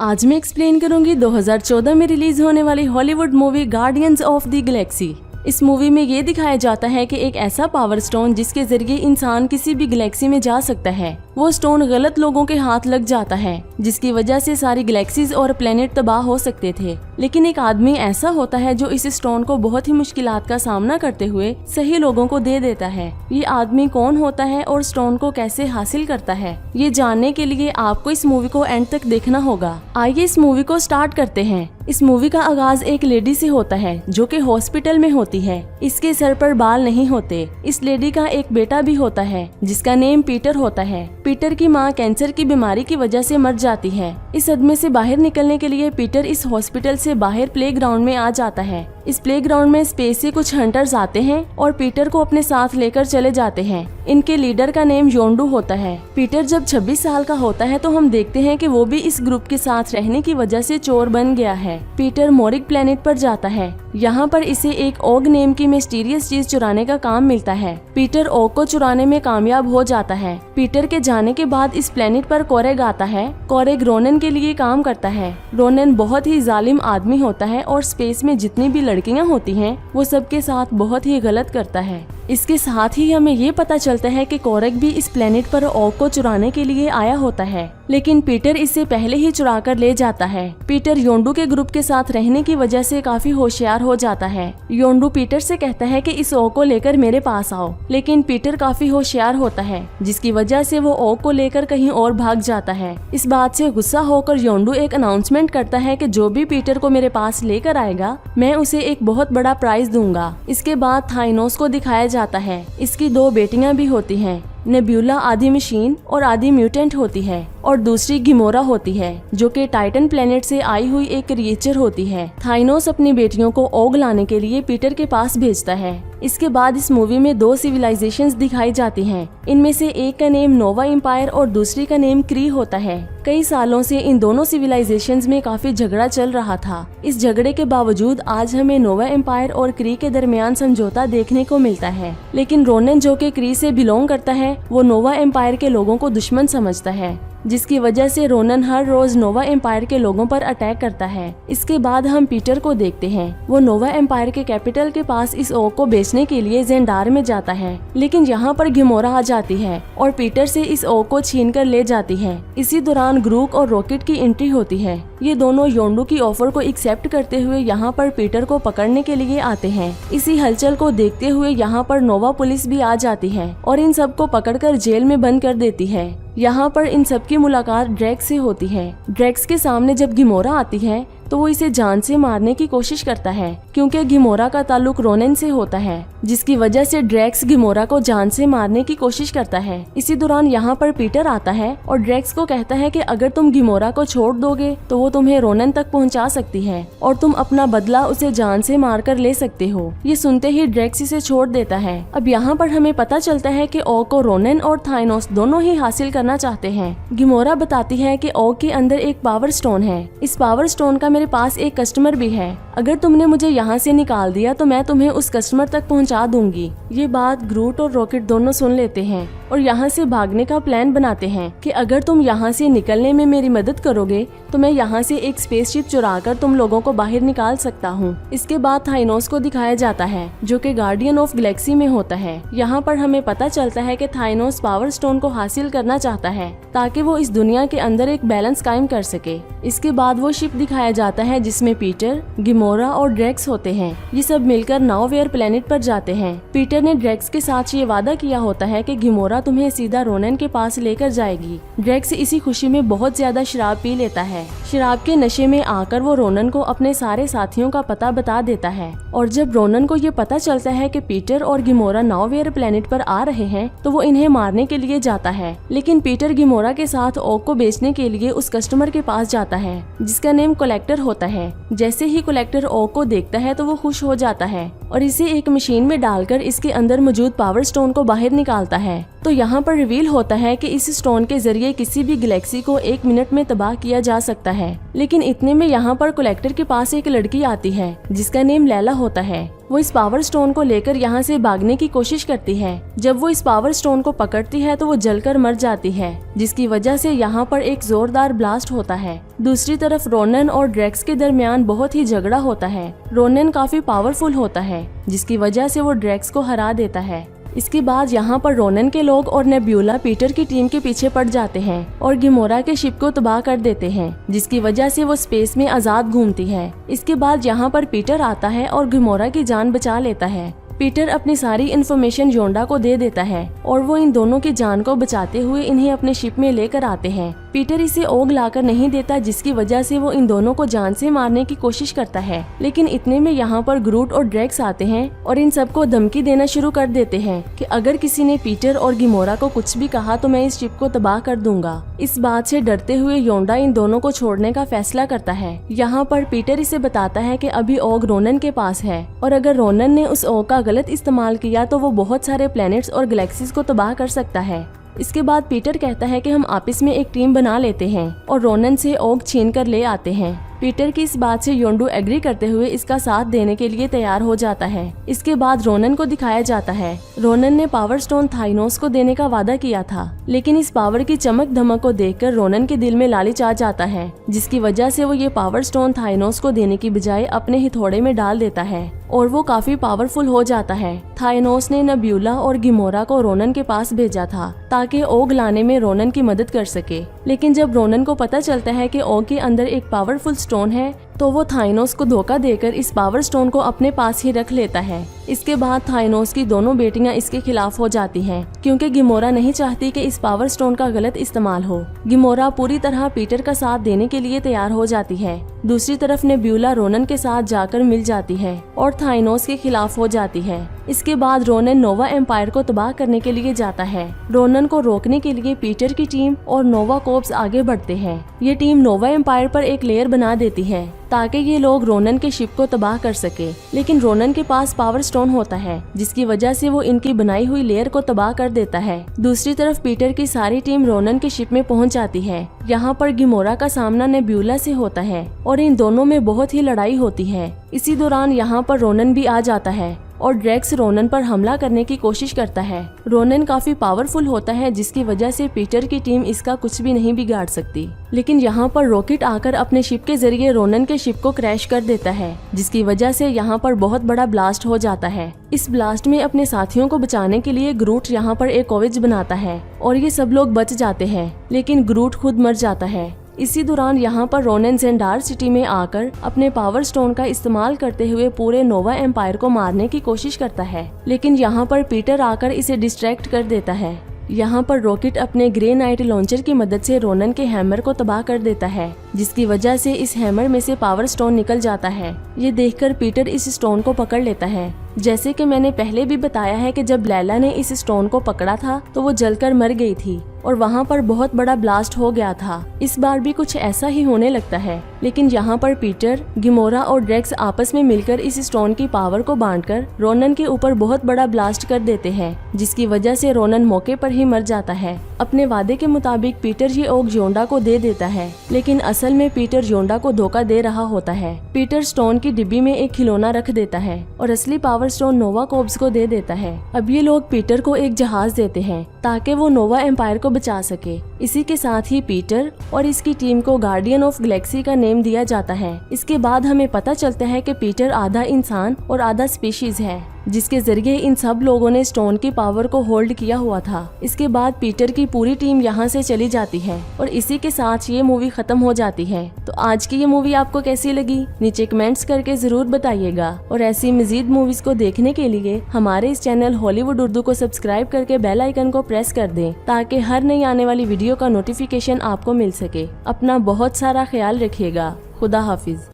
आज मैं एक्सप्लेन करूंगी 2014 में रिलीज होने वाली Hollywood movie guardians of the Galaxy. इस मूवी में ये दिखाया जाता है कि एक ऐसा पावर स्टोन जिसके जरिए इंसान किसी भी गैलेक्सी में जा सकता है, वो स्टोन गलत लोगों के हाथ लग जाता है, जिसकी वजह से सारी गैलेक्सीज और प्लेनेट तबाह हो सकते थे। लेकिन एक आदमी ऐसा होता है जो इस स्टोन को बहुत ही मुश्किलात का सामना करते हुए सही लोगों को दे देता है। ये आदमी कौन होता है और स्टोन को कैसे हासिल करता है, ये जानने के लिए आपको इस मूवी को एंड तक देखना होगा। आइए इस मूवी को स्टार्ट करते हैं। इस मूवी का आगाज एक लेडी से होता है जो कि हॉस्पिटल में होती है। इसके सर पर बाल नहीं होते। इस लेडी का एक बेटा भी होता है जिसका नेम पीटर होता है। पीटर की माँ कैंसर की बीमारी की वजह से मर जाती है। इस सदमे से बाहर निकलने के लिए पीटर इस हॉस्पिटल से बाहर प्लेग्राउंड में आ जाता है। इस प्लेग्राउंड में स्पेस से कुछ हंटर्स आते हैं और पीटर को अपने साथ लेकर चले जाते हैं। इनके लीडर का नेम योंडू होता है। पीटर जब 26 साल का होता है तो हम देखते हैं कि वो भी इस ग्रुप के साथ रहने की वजह से चोर बन गया है। पीटर मोरिक प्लेनेट पर जाता है। यहाँ पर इसे एक ओग नेम की मिस्टीरियस चीज चुराने का काम मिलता है। पीटर ओग को चुराने में कामयाब हो जाता है। पीटर के जाने के बाद इस प्लेनेट पर कोरेग आता है। कोरेग रोनन के लिए काम करता है। रोनन बहुत ही जालिम आदमी होता है और स्पेस में जितनी भी लड़कियां होती हैं वो सबके साथ बहुत ही गलत करता है। इसके साथ ही हमें ये पता चलता है कि कोरेग भी इस प्लेनेट पर ओग को चुराने के लिए आया होता है, लेकिन पीटर इसे पहले ही चुरा कर ले जाता है। पीटर योंडू के ग्रुप के साथ रहने की वजह से काफी होशियार हो जाता है। योंडू पीटर से कहता है कि इस ओग को लेकर मेरे पास आओ, लेकिन पीटर काफी होशियार होता है जिसकी वजह से वो ओग को लेकर कहीं और भाग जाता है। इस बात से गुस्सा होकर योंडू एक अनाउंसमेंट करता है कि जो भी पीटर को मेरे पास लेकर आएगा मैं उसे एक बहुत बड़ा प्राइज दूंगा। इसके बाद थाइनोस को दिखाया जाता है। इसकी 2 बेटियां भी होती हैं। नेब्यूला आधी मशीन और आधी म्यूटेंट होती है और दूसरी गिमोरा होती है जो कि टाइटन प्लेनेट से आई हुई एक क्रिएचर होती है। थाइनोस अपनी बेटियों को ओग लाने के लिए पीटर के पास भेजता है। इसके बाद इस मूवी में 2 सिविलाइजेशंस दिखाई जाती हैं। इनमें से एक का नेम नोवा एम्पायर और दूसरी का नेम क्री होता है। कई सालों से इन दोनों सिविलाइजेशंस में काफी झगड़ा चल रहा था। इस झगड़े के बावजूद आज हमें नोवा एम्पायर और क्री के दरमियान समझौता देखने को मिलता है, लेकिन रोनन जो कि क्री से बिलोंग करता है वो नोवा एम्पायर के लोगों को दुश्मन समझता है, जिसकी वजह से रोनन हर रोज नोवा एम्पायर के लोगों पर अटैक करता है। इसके बाद हम पीटर को देखते हैं। वो नोवा एम्पायर के कैपिटल के पास इस ओग को बेचने के लिए जेंडार में जाता है, लेकिन यहाँ पर गिमोरा आ जाती है और पीटर से इस ओग को छीन कर ले जाती है। इसी दौरान ग्रूक और रॉकेट की एंट्री होती है। ये दोनों योंडू की ऑफर को एक्सेप्ट करते हुए यहाँ पर पीटर को पकड़ने के लिए आते हैं। इसी हलचल को देखते हुए यहाँ पर नोवा पुलिस भी आ जाती है और इन सबको पकड़कर जेल में बंद कर देती है। यहाँ पर इन सबकी मुलाकात ड्रैक्स से होती है। ड्रैक्स के सामने जब गिमोरा आती है तो वो इसे जान से मारने की कोशिश करता है, क्योंकि गिमोरा का ताल्लुक रोनन से होता है, जिसकी वजह से ड्रैक्स गिमोरा को जान से मारने की कोशिश करता है। इसी दौरान यहाँ पर पीटर आता है और ड्रैक्स को कहता है कि अगर तुम गिमोरा को छोड़ दोगे तो वो तुम्हें रोनन तक पहुँचा सकती है और तुम अपना बदला उसे जान से मार कर ले सकते हो। ये सुनते ही ड्रैक्स इसे छोड़ देता है। अब यहाँ पर हमें पता चलता है कि ओग को रोनन और थाइनोस दोनों ही हासिल करना चाहते हैं। गिमोरा बताती है कि ओग के अंदर एक पावर स्टोन है। इस पावर स्टोन का मेरे पास एक कस्टमर भी है। अगर तुमने मुझे यहाँ से निकाल दिया तो मैं तुम्हें उस कस्टमर तक पहुँचा दूंगी। ये बात ग्रूट और रॉकेट दोनों सुन लेते हैं और यहाँ से भागने का प्लान बनाते हैं कि अगर तुम यहाँ से निकलने में मेरी मदद करोगे तो मैं यहाँ से एक स्पेसशिप चुराकर तुम लोगों को बाहर निकाल सकता हूँ। इसके बाद थाइनोस को दिखाया जाता है जो कि गार्डियन ऑफ गैलेक्सी में होता है। यहाँ पर हमें पता चलता है कि थाइनोस पावर स्टोन को हासिल करना चाहता है ताकि वो इस दुनिया के अंदर एक बैलेंस कायम कर सके। इसके बाद वो शिप दिखाया जाता है जिसमें पीटर, गिमोरा और ड्रैक्स होते हैं। ये सब मिलकर नाउवेयर प्लेनेट पर जाते हैं। पीटर ने ड्रैक्स के साथ ये वादा किया होता है कि गिमोरा तुम्हें सीधा रोनन के पास लेकर जाएगी। ड्रैक्स इसी खुशी में बहुत ज्यादा शराब पी लेता है। शराब के नशे में आकर वो रोनन को अपने सारे साथियों का पता बता देता है और जब रोनन को ये पता चलता है कि पीटर और गिमोरा नाउवेयर प्लेनेट पर आ रहे हैं तो वो इन्हें मारने के लिए जाता है, लेकिन पीटर गिमोरा के साथ ओग को बेचने के लिए उस कस्टमर के पास जाता है जिसका नेम कलेक्टर होता है। जैसे ही कलेक्टर ओग को देखता है तो वो खुश हो जाता है और इसे एक मशीन में डालकर इसके अंदर मौजूद पावर स्टोन को बाहर निकालता है। तो यहाँ पर रिवील होता है कि इस स्टोन के जरिए किसी भी गैलेक्सी को 1 मिनट में तबाह किया जा सकता है। है। लेकिन इतने में यहाँ पर कलेक्टर के पास एक लड़की आती है जिसका नेम लैला होता है। वो इस पावर स्टोन को लेकर यहाँ से भागने की कोशिश करती है। जब वो इस पावर स्टोन को पकड़ती है तो वो जलकर मर जाती है, जिसकी वजह से यहाँ पर एक जोरदार ब्लास्ट होता है। दूसरी तरफ रोनन और ड्रैक्स के दरमियान बहुत ही झगड़ा होता है। रोनन काफी पावरफुल होता है, जिसकी वजह से वो ड्रैक्स को हरा देता है। इसके बाद यहाँ पर रोनन के लोग और नेब्यूला पीटर की टीम के पीछे पड़ जाते हैं और गिमोरा के शिप को तबाह कर देते हैं, जिसकी वजह से वो स्पेस में आजाद घूमती है। इसके बाद यहाँ पर पीटर आता है और गिमोरा की जान बचा लेता है। पीटर अपनी सारी इन्फॉर्मेशन योंडा को दे देता है और वो इन दोनों की जान को बचाते हुए इन्हें अपने शिप में लेकर आते हैं। पीटर इसे ओग लाकर नहीं देता, जिसकी वजह से वो इन दोनों को जान से मारने की कोशिश करता है। लेकिन इतने में यहाँ पर ग्रूट और ड्रैक्स आते हैं और इन सबको धमकी देना शुरू कर देते हैं कि अगर किसी ने पीटर और गिमोरा को कुछ भी कहा तो मैं इस शिप को तबाह कर दूंगा। इस बात से डरते हुए योंडा इन दोनों को छोड़ने का फैसला करता है। यहाँ पर पीटर इसे बताता है कि अभी ओग रोनन के पास है और अगर रोनन ने उस ओग का गलत इस्तेमाल किया तो वो बहुत सारे प्लैनेट्स और गैलेक्सीज को तबाह कर सकता है। इसके बाद पीटर कहता है कि हम आपस में एक टीम बना लेते हैं और रोनन से ओग छीन कर ले आते हैं। पीटर की इस बात से योंडू एग्री करते हुए इसका साथ देने के लिए तैयार हो जाता है। इसके बाद रोनन को दिखाया जाता है। रोनन ने पावर स्टोन थाइनोस को देने का वादा किया था, लेकिन इस पावर की चमक धमक को देखकर रोनन के दिल में लालच आ जाता है, जिसकी वजह से वो ये पावर स्टोन थाइनोस को देने की बजाय अपने हथौड़े में डाल देता है और वो काफी पावरफुल हो जाता है। थाइनोस ने नेब्यूला और गिमोरा को रोनन के पास भेजा था ताकि ओग लाने में रोनन की मदद कर सके। लेकिन जब रोनन को पता चलता है कि ओग के अंदर एक पावरफुल स्टोन है तो वो थाइनोस को धोखा देकर इस पावर स्टोन को अपने पास ही रख लेता है। इसके बाद थाइनोस की दोनों बेटियां इसके खिलाफ हो जाती हैं, क्योंकि गिमोरा नहीं चाहती कि इस पावर स्टोन का गलत इस्तेमाल हो। गिमोरा पूरी तरह पीटर का साथ देने के लिए तैयार हो जाती है। दूसरी तरफ नेब्यूला रोनन के साथ जाकर मिल जाती है और थाइनोस के खिलाफ हो जाती है। इसके बाद रोनन नोवा एम्पायर को तबाह करने के लिए जाता है। रोनन को रोकने के लिए पीटर की टीम और नोवा कॉर्प्स आगे बढ़ते हैं। ये टीम नोवा एम्पायर पर एक लेयर बना देती है ताकि ये लोग रोनन के शिप को तबाह कर सके। लेकिन रोनन के पास पावर स्टोन होता है, जिसकी वजह से वो इनकी बनाई हुई लेयर को तबाह कर देता है। दूसरी तरफ पीटर की सारी टीम रोनन के शिप में पहुंच जाती है। यहाँ पर गिमोरा का सामना नेब्यूला से होता है और इन दोनों में बहुत ही लड़ाई होती है। इसी दौरान यहाँ पर रोनन भी आ जाता है और ड्रैक्स रोनन पर हमला करने की कोशिश करता है। रोनन काफी पावरफुल होता है, जिसकी वजह से पीटर की टीम इसका कुछ भी नहीं बिगाड़ सकती। लेकिन यहाँ पर रॉकेट आकर अपने शिप के जरिए रोनन के शिप को क्रैश कर देता है, जिसकी वजह से यहाँ पर बहुत बड़ा ब्लास्ट हो जाता है। इस ब्लास्ट में अपने साथियों को बचाने के लिए ग्रूट यहाँ पर एक कवच बनाता है और ये सब लोग बच जाते हैं, लेकिन ग्रूट खुद मर जाता है। इसी दौरान यहाँ पर रोनन ज़ेंडार सिटी में आकर अपने पावर स्टोन का इस्तेमाल करते हुए पूरे नोवा एम्पायर को मारने की कोशिश करता है, लेकिन यहाँ पर पीटर आकर इसे डिस्ट्रैक्ट कर देता है। यहाँ पर रॉकेट अपने ग्रे नाइट लॉन्चर की मदद से रोनन के हैमर को तबाह कर देता है, जिसकी वजह से इस हैमर में से पावर स्टोन निकल जाता है। ये देखकर पीटर इस स्टोन को पकड़ लेता है। जैसे कि मैंने पहले भी बताया है कि जब लैला ने इस स्टोन को पकड़ा था तो वो जलकर मर गई थी और वहाँ पर बहुत बड़ा ब्लास्ट हो गया था। इस बार भी कुछ ऐसा ही होने लगता है, लेकिन यहाँ पर पीटर, गिमोरा और ड्रैक्स आपस में मिलकर इस स्टोन की पावर को बांटकर रोनन के ऊपर बहुत बड़ा ब्लास्ट कर देते हैं, जिसकी वजह से रोनन मौके पर ही मर जाता है। अपने वादे के मुताबिक पीटर ये ओग योंडा को दे देता है, लेकिन असल में पीटर योंडा को धोखा दे रहा होता है। पीटर स्टोन की डिब्बी में एक खिलौना रख देता है और असली पावर स्टोन नोवा कॉर्प्स को दे देता है। अब ये लोग पीटर को एक जहाज देते हैं ताकि वो नोवा एम्पायर को बचा सके। इसी के साथ ही पीटर और इसकी टीम को गार्डियन ऑफ गैलेक्सी का नेम दिया जाता है। इसके बाद हमें पता चलता है कि पीटर आधा इंसान और आधा स्पीशीज है, जिसके जरिए इन सब लोगों ने स्टोन की पावर को होल्ड किया हुआ था। इसके बाद पीटर की पूरी टीम यहाँ से चली जाती है और इसी के साथ ये मूवी खत्म हो जाती है। तो आज की ये मूवी आपको कैसी लगी नीचे कमेंट्स करके जरूर बताइएगा और ऐसी मजीद मूवीज को देखने के लिए हमारे इस चैनल हॉलीवुड उर्दू को सब्सक्राइब करके बेल आइकन को प्रेस कर दें ताकि हर नई आने वाली वीडियो का नोटिफिकेशन आपको मिल सके। अपना बहुत सारा ख्याल रखिएगा। खुदा हाफिज।